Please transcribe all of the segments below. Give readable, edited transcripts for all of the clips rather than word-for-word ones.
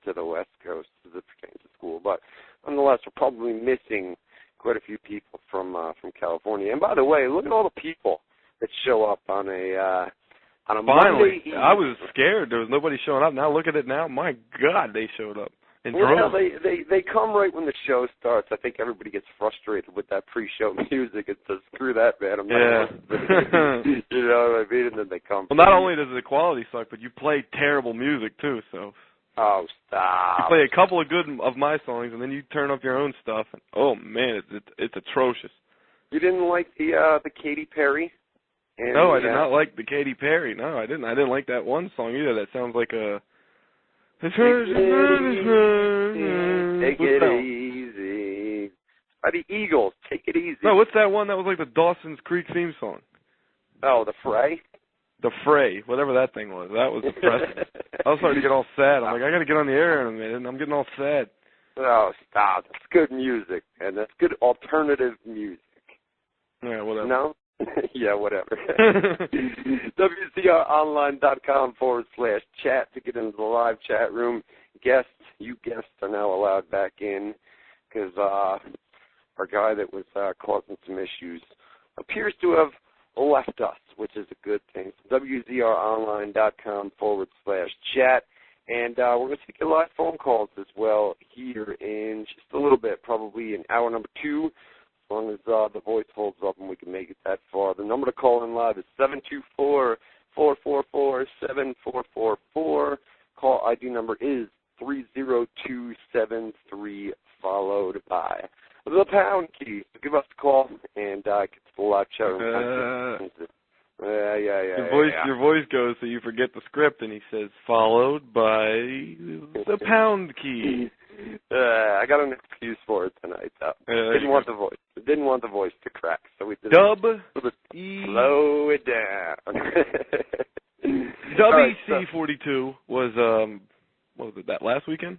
to the West Coast as it pertains to school. But nonetheless, we're probably missing quite a few people from California. And by the way, look at all the people that show up on a Finally, Monday. I was scared. There was nobody showing up. Now look at it now. My God, they showed up. Well, they come right when the show starts. I think everybody gets frustrated with that pre-show music and says, screw that, man. I'm not listening. You know what I mean? And then they come. Well, not only does the quality suck, but you play terrible music, too, so. Oh, stop. You play a couple of good of my songs, and then you turn up your own stuff. And, oh, man, it's atrocious. You didn't like the Katy Perry? No, I did not like the Katy Perry. No, I didn't. I didn't like that one song either. That sounds like a... Take it easy. By the Eagles, Take It Easy. No, what's that one that was like the Dawson's Creek theme song? Oh, The Fray? The Fray, whatever that thing was. That was depressing. I was starting to get all sad. I'm like, I got to get on the air in a minute, and I'm getting all sad. Oh, stop. That's good music, and that's good alternative music. Yeah, whatever. No? Yeah, whatever. WZROnline.com/chat to get into the live chat room. You guests are now allowed back in because our guy that was causing some issues appears to have left us, which is a good thing. WZROnline.com/chat. And we're going to take your live phone calls as well here in just a little bit, probably in hour number 2. As long as the voice holds up and we can make it that far. The number to call in live is 724-444-7444. Call ID number is 30273, followed by the pound key. So give us a call and get to the live chat room. Your voice goes so you forget the script, and he says, followed by the pound key. I got an excuse for it tonight, though. Didn't want the voice to crack, so we did slow it down. WC42 was what was it, that last weekend?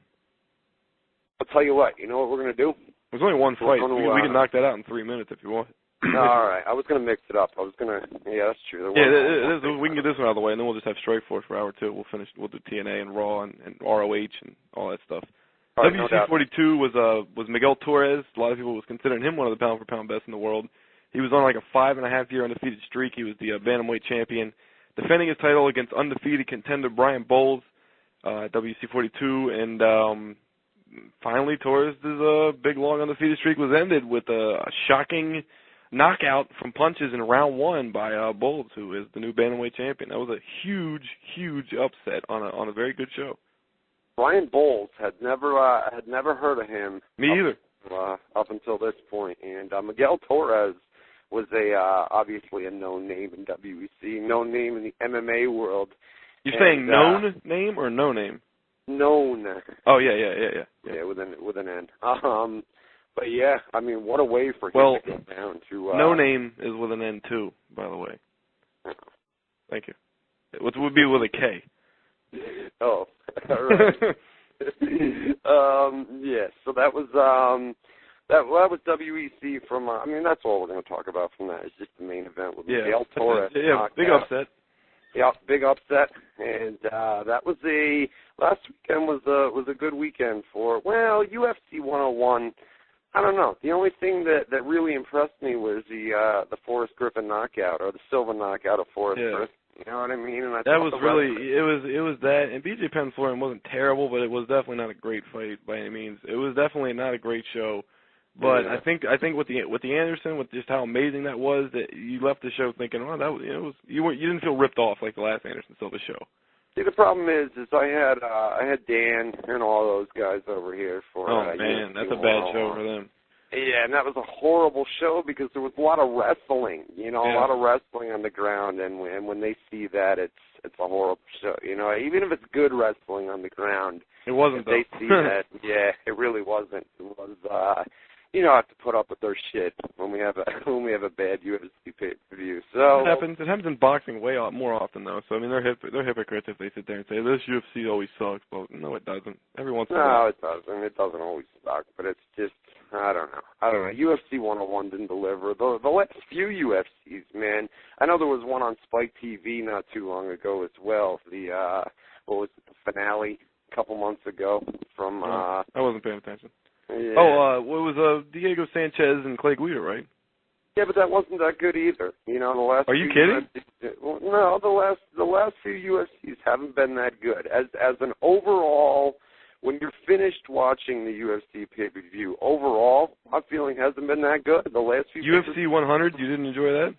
I'll tell you what. You know what we're gonna do? There's only one fight. We can knock that out in 3 minutes if you want. All right. I was gonna mix it up. Yeah, that's true. We can get this one out of the way, and then we'll just have Strikeforce for hour 2. We'll do TNA and Raw and ROH and all that stuff. Right, WC42 was Miguel Torres. A lot of people was considering him one of the pound-for-pound best in the world. He was on like a 5.5-year undefeated streak. He was the bantamweight champion, defending his title against undefeated contender Brian Bowles at WC42. And finally, Torres' big, long undefeated streak was ended with a shocking knockout from punches in round 1 by Bowles, who is the new bantamweight champion. That was a huge, huge upset on a very good show. Brian Bowles had never heard of him. Me either. Up until this point, and Miguel Torres was obviously a known name in WEC, known name in the MMA world. You're saying known name or no name? Known. Oh yeah, with an N. But yeah, I mean, what a way for him to get down to. No name is with an N too, by the way. Thank you. What would be with a K? Oh, all right. Yeah, so that was WEC from. I mean, that's all we're going to talk about from that. It's just the main event with Miguel Torres. Yeah, big upset. Yeah, big upset, and that was last weekend was a good weekend for UFC 101. I don't know. The only thing that really impressed me was the Forrest Griffin knockout, or the Silva knockout of Forrest Griffin. You know what I mean? And that was really it was that. And BJ Penn Florian wasn't terrible, but it was definitely not a great fight by any means. It was definitely not a great show. But yeah. I think with the Anderson, with just how amazing that was, that you left the show thinking, oh, that was you didn't feel ripped off like the last Anderson Silva show. See, the problem is I had Dan and all those guys over here for. Oh man, that's a bad show for them. Yeah, and that was a horrible show because there was a lot of wrestling, a lot of wrestling on the ground, and when they see that, it's a horrible show. Even if it's good wrestling on the ground, it wasn't. If they see that, yeah, it really wasn't. It was, I have to put up with their shit when we have a bad UFC pay-per-view. So it happens in boxing way more often though. So I mean, they're hypocrites if they sit there and say this UFC always sucks. But no, it doesn't. Every once in a while. No, it doesn't. It doesn't always suck, but it's just. I don't know. UFC 101 didn't deliver. The last few UFCs, man. I know there was one on Spike TV not too long ago as well. The finale a couple months ago from. I wasn't paying attention. Yeah. Oh, what was Diego Sanchez and Clay Guida, right? Yeah, but that wasn't that good either. You know, the last. Are you kidding? Well, no, the last few UFCs haven't been that good. As an overall, when you're finished watching the UFC pay-per-view, overall, my feeling hasn't been that good. The last few. UFC 100, you didn't enjoy that?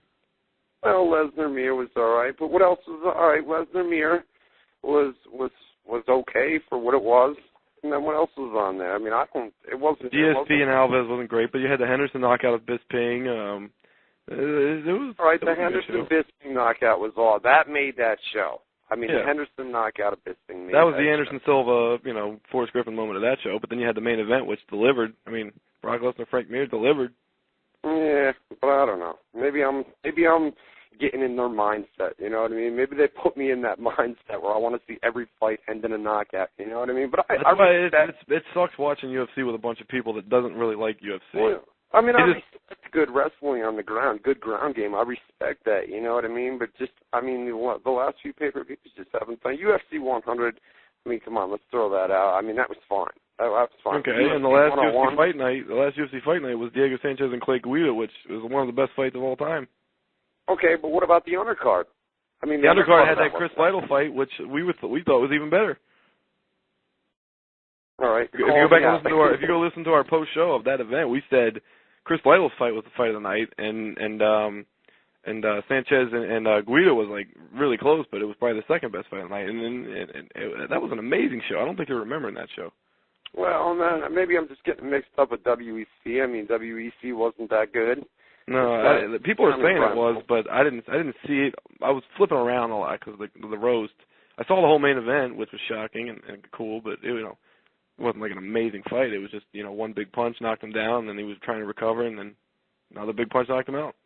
Well, Lesnar Mir was all right, but what else was all right? Lesnar Mir was okay for what it was. And then what else was on there? I mean, it wasn't. GSP and Alves wasn't great, but you had the Henderson knockout of Bisping. It was all right. The Henderson Bisping knockout was all that made that show. I mean, yeah. The Henderson knockout of Bisping made that was that the Anderson show. Silva, Forrest Griffin moment of that show. But then you had the main event, which delivered. I mean, Brock Lesnar, Frank Mir delivered. Yeah, but I don't know. Maybe I'm getting in their mindset, you know what I mean? Maybe they put me in that mindset where I want to see every fight end in a knockout, you know what I mean? But it sucks watching UFC with a bunch of people that doesn't really like UFC. Yeah. I mean, I respect good wrestling on the ground, good ground game. I respect that, you know what I mean? But the last few pay-per-views just haven't done. UFC 100, I mean, come on, let's throw that out. I mean, that was fine. That was fine. Okay, and the last UFC fight night was Diego Sanchez and Clay Guida, which was one of the best fights of all time. Okay, but what about the undercard? I mean, the undercard had that Chris Lytle fight, which we thought was even better. All right. If you go listen to our post show of that event, we said Chris Lytle's fight was the fight of the night, and Sanchez and Guida was like really close, but it was probably the second best fight of the night, and that was an amazing show. I don't think they're remembering that show. Well, man, maybe I'm just getting mixed up with WEC. I mean, WEC wasn't that good. No, people are saying it was, but I didn't see it. I was flipping around a lot because of the roast. I saw the whole main event, which was shocking and cool, but it wasn't like an amazing fight. It was just one big punch knocked him down, and then he was trying to recover, and then another big punch knocked him out.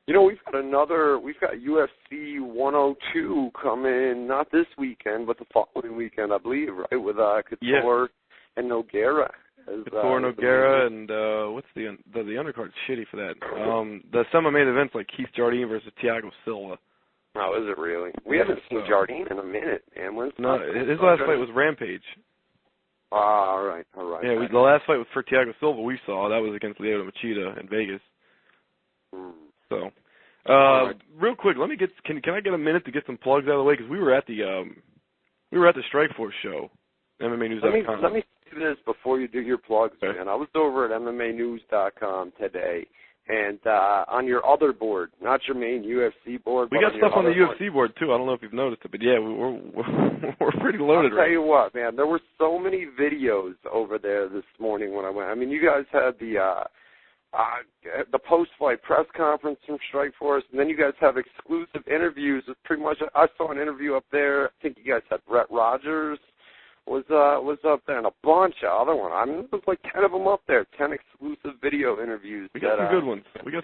We've got UFC 102 coming, not this weekend, but the following weekend, I believe, right, with Couture and Nogueira. Couture, Nogueira, and what's the undercard's shitty for that. The semi-main event's like Keith Jardine versus Thiago Silva. Oh, is it really? We haven't seen Jardine in a minute, man. No, his last fight was Rampage. All right. Yeah, the last fight was for Thiago Silva we saw. That was against Lyoto Machida in Vegas. So, real quick, can I get a minute to get some plugs out of the way? Because we were at the Strikeforce show, MMAnews.com. Let me say this before you do your plugs, man. I was over at MMAnews.com today, and on your other board, not your main UFC board. We got stuff on the UFC board too. I don't know if you've noticed it, but yeah, we're pretty loaded. I'll tell you what, man. There were so many videos over there this morning when I went. I mean, you guys had the post-fight press conference from Strikeforce, and then you guys have exclusive interviews with pretty much. I saw an interview up there. I think you guys had Brett Rogers was up there, and a bunch of other ones. I mean, there was like 10 of them up there. 10 exclusive video interviews. We got some good ones. No,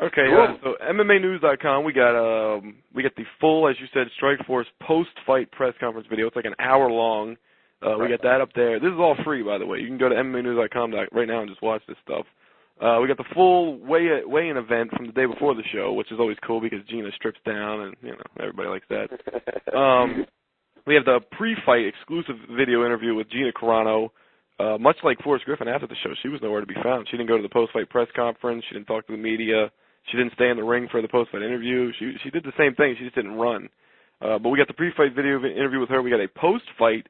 okay, cool. So MMAnews.com, we got the full, as you said, Strikeforce post-fight press conference video. It's like an hour long. We got that up there. This is all free, by the way. You can go to MMAnews.com right now and just watch this stuff. We got the full weigh-in event from the day before the show, which is always cool because Gina strips down, and everybody likes that. We have the pre-fight exclusive video interview with Gina Carano. Much like Forrest Griffin after the show, she was nowhere to be found. She didn't go to the post-fight press conference. She didn't talk to the media. She didn't stay in the ring for the post-fight interview. She did the same thing. She just didn't run. But we got the pre-fight video interview with her. We got a post-fight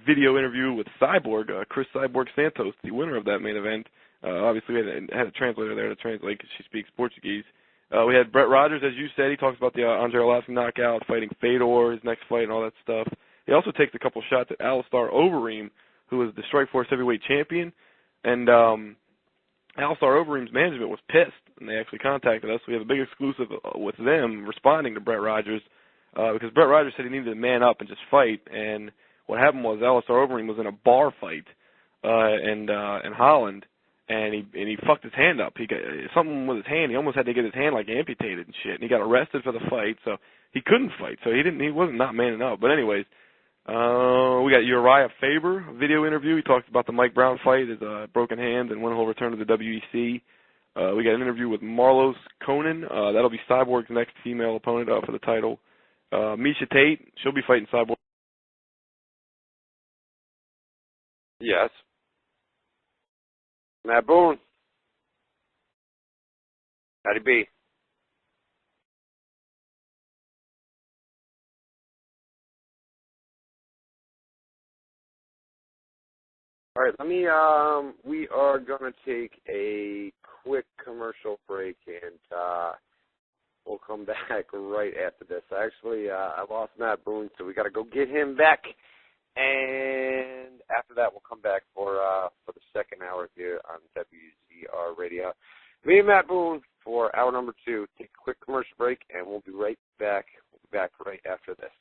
video interview with Cyborg, Chris Cyborg Santos, the winner of that main event. Obviously, we had a translator there to translate because she speaks Portuguese. We had Brett Rogers, as you said. He talks about the Andre Arlovski knockout, fighting Fedor, his next fight, and all that stuff. He also takes a couple shots at Alistair Overeem, who is the Strikeforce heavyweight champion. And Alistair Overeem's management was pissed, and they actually contacted us. We have a big exclusive with them responding to Brett Rogers because Brett Rogers said he needed to man up and just fight. And what happened was Alistair Overeem was in a bar fight in Holland, and he fucked his hand up. He got something with his hand. He almost had to get his hand like amputated and shit. And he got arrested for the fight, so he couldn't fight. So he wasn't not manning up. But anyways, we got Uriah Faber video interview. He talks about the Mike Brown fight, his broken hand, and when he'll return to the WEC. We got an interview with Marlos Conan. That'll be Cyborg's next female opponent for the title. Misha Tate, she'll be fighting Cyborg. Yes. Matt Boone. Howdy B. All right, we are going to take a quick commercial break, and we'll come back right after this. Actually, I lost Matt Boone, so we got to go get him back, and after that, we'll come back for the second hour here on WZR Radio. Me and Matt Boone for hour number 2. Take a quick commercial break, and we'll be right back. We'll be back right after this.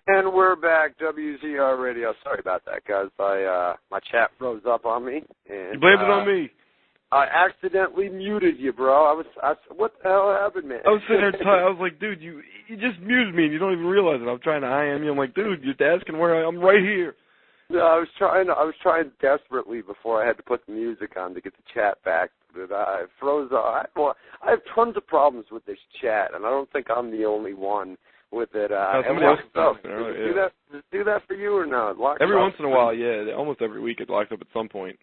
And we're back, WZR Radio. Sorry about that, guys. My chat froze up on me. And, you blamed it on me. I accidentally muted you, bro. What the hell happened, man? I was sitting there I was like, dude, you just muted me and you don't even realize it. I'm trying to IM you. I'm like, dude, you're asking where I'm right here. No, I was trying desperately before I had to put the music on to get the chat back. But I froze up. I have tons of problems with this chat, and I don't think I'm the only one with it. Does it do that for you or not? Every once in a while, yeah. Almost every week it locks up at some point.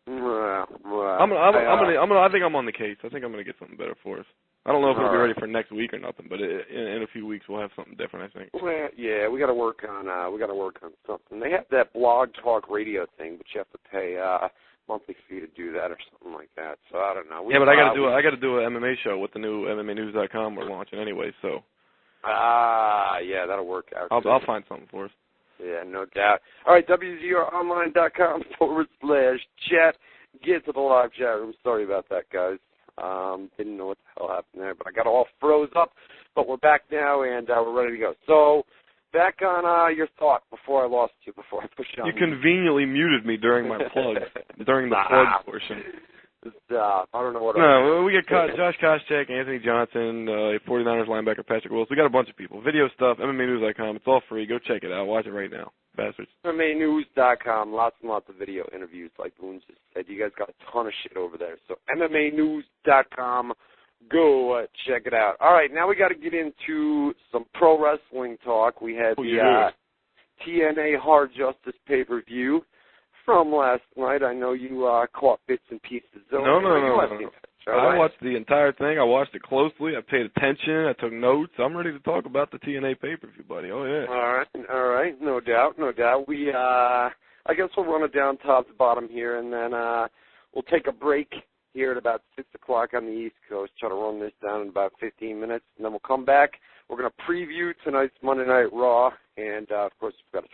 I think I'm on the case. I think I'm gonna get something better for us. I don't know if it'll be ready for next week or nothing, but in a few weeks we'll have something different, I think. Well, yeah, we got to work on something. They have that Blog Talk Radio thing, but you have to pay a monthly fee to do that or something like that. So I don't know. But I got to do an MMA show with the new MMAnews.com we're launching anyway. So. Yeah, that'll work out. I'll find something for us. Yeah, no doubt. All right, WZROnline.com /chat. Get to the live chat room. Sorry about that, guys. Didn't know what the hell happened there, but I got all froze up. But we're back now, and we're ready to go. So, back on your thought before I lost you, before I pushed on. You conveniently muted me during my plug, during the plug portion. I don't know what. No, we get Josh Koscheck, Anthony Johnson, 49ers linebacker Patrick Willis. We got a bunch of people. Video stuff, MMAnews.com. It's all free. Go check it out. Watch it right now, bastards. MMAnews.com. Lots and lots of video interviews, like Boone just said. You guys got a ton of shit over there. So MMAnews.com. Go check it out. All right, now we got to get into some pro wrestling talk. We had the TNA Hard Justice pay-per-view from last night. I know you caught bits and pieces. No. I watched the entire thing. I watched it closely. I paid attention. I took notes. I'm ready to talk about the TNA pay-per-view, buddy. Oh, yeah. All right. No doubt. We, I guess we'll run it down top to bottom here, and then we'll take a break here at about 6 o'clock on the East Coast. Try to run this down in about 15 minutes, and then we'll come back. We're going to preview tonight's Monday Night Raw, and, of course, we've got to talk